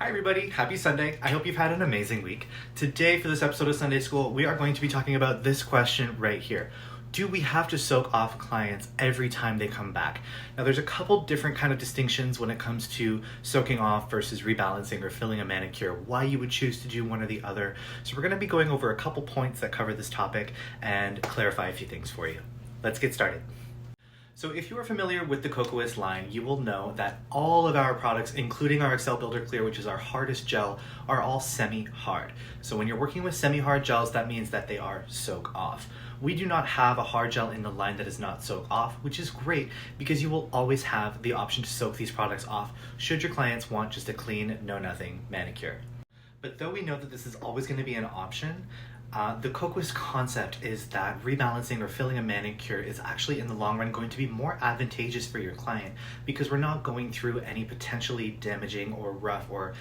Hi everybody, happy Sunday. I hope you've had an amazing week. Today for this episode of Sunday School, we are going to be talking about this question right here. Do we have to soak off clients every time they come back? Now there's a couple different kind of distinctions when it comes to soaking off versus rebalancing or filling a manicure, why you would choose to do one or the other. So we're going to be going over a couple points that cover this topic and clarify a few things for you. Let's get started. So if you are familiar with the Kokoist line, you will know that all of our products, including our Excel Builder Clear, which is our hardest gel, are all semi-hard. So when you're working with semi-hard gels, that means that they are soak off. We do not have a hard gel in the line that is not soak off, which is great because you will always have the option to soak these products off should your clients want just a clean, no-nothing manicure. But though we know that this is always going to be an option, the Kokoist concept is that rebalancing or filling a manicure is actually in the long run going to be more advantageous for your client because we're not going through any potentially damaging or rough or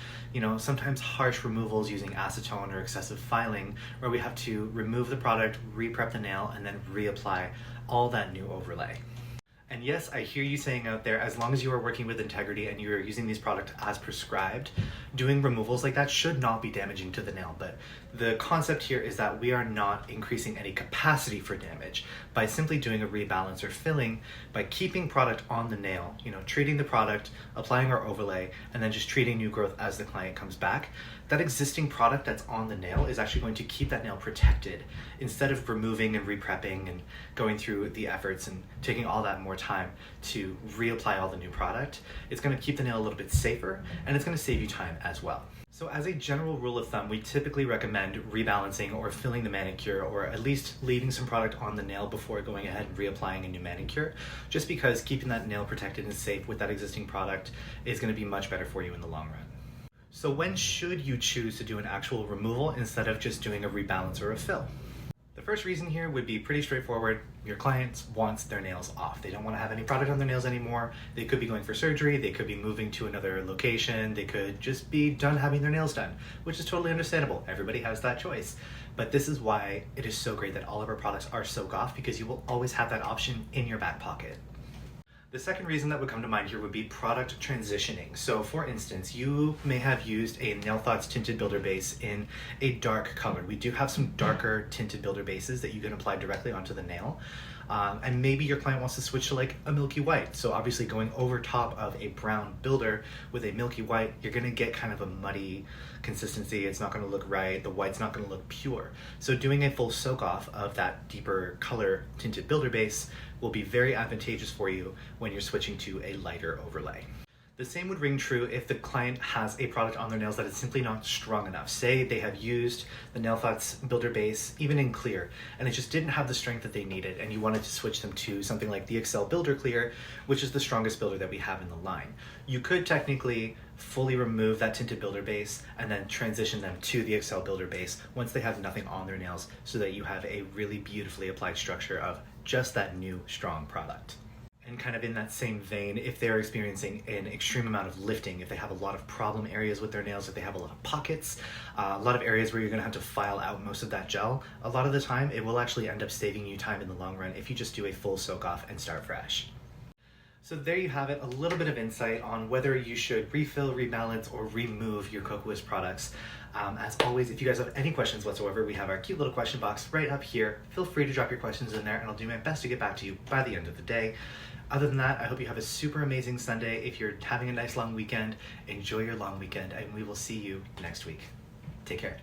sometimes harsh removals using acetone or excessive filing where we have to remove the product, re-prep the nail, and then reapply all that new overlay. And yes, I hear you saying out there, as long as you are working with integrity and you are using these products as prescribed, doing removals like that should not be damaging to the nail. But the concept here is that we are not increasing any capacity for damage by simply doing a rebalance or filling, by keeping product on the nail, treating the product, applying our overlay, and then just treating new growth as the client comes back. That existing product that's on the nail is actually going to keep that nail protected instead of removing and re-prepping and going through the efforts and taking all that more time to reapply all the new product. It's going to keep the nail a little bit safer and it's going to save you time as well. So as a general rule of thumb, we typically recommend rebalancing or filling the manicure or at least leaving some product on the nail before going ahead and reapplying a new manicure, just because keeping that nail protected and safe with that existing product is going to be much better for you in the long run. So when should you choose to do an actual removal instead of just doing a rebalance or a fill? The first reason here would be pretty straightforward. Your client wants their nails off. They don't want to have any product on their nails anymore. They could be going for surgery. They could be moving to another location. They could just be done having their nails done, which is totally understandable. Everybody has that choice. But this is why it is so great that all of our products are soak off, because you will always have that option in your back pocket. The second reason that would come to mind here would be product transitioning. So for instance, you may have used a Nail Thoughts tinted builder base in a dark color. We do have some darker tinted builder bases that you can apply directly onto the nail. And maybe your client wants to switch to like a milky white. So obviously going over top of a brown builder with a milky white, you're gonna get kind of a muddy consistency. It's not gonna look right. The white's not gonna look pure. So doing a full soak off of that deeper color tinted builder base will be very advantageous for you when you're switching to a lighter overlay. The same would ring true if the client has a product on their nails that is simply not strong enough. Say they have used the Nail Thoughts builder base, even in clear, and it just didn't have the strength that they needed, and you wanted to switch them to something like the Excel Builder Clear, which is the strongest builder that we have in the line. You could technically fully remove that tinted builder base and then transition them to the Excel Builder base once they have nothing on their nails, so that you have a really beautifully applied structure of just that new strong product. And kind of in that same vein, if they're experiencing an extreme amount of lifting, if they have a lot of problem areas with their nails, if they have a lot of pockets, a lot of areas where you're gonna have to file out most of that gel, a lot of the time it will actually end up saving you time in the long run if you just do a full soak off and start fresh. So there you have it, a little bit of insight on whether you should refill, rebalance, or remove your Kokoist products. As always, if you guys have any questions whatsoever, we have our cute little question box right up here. Feel free to drop your questions in there and I'll do my best to get back to you by the end of the day. Other than that, I hope you have a super amazing Sunday. If you're having a nice long weekend, enjoy your long weekend and we will see you next week. Take care.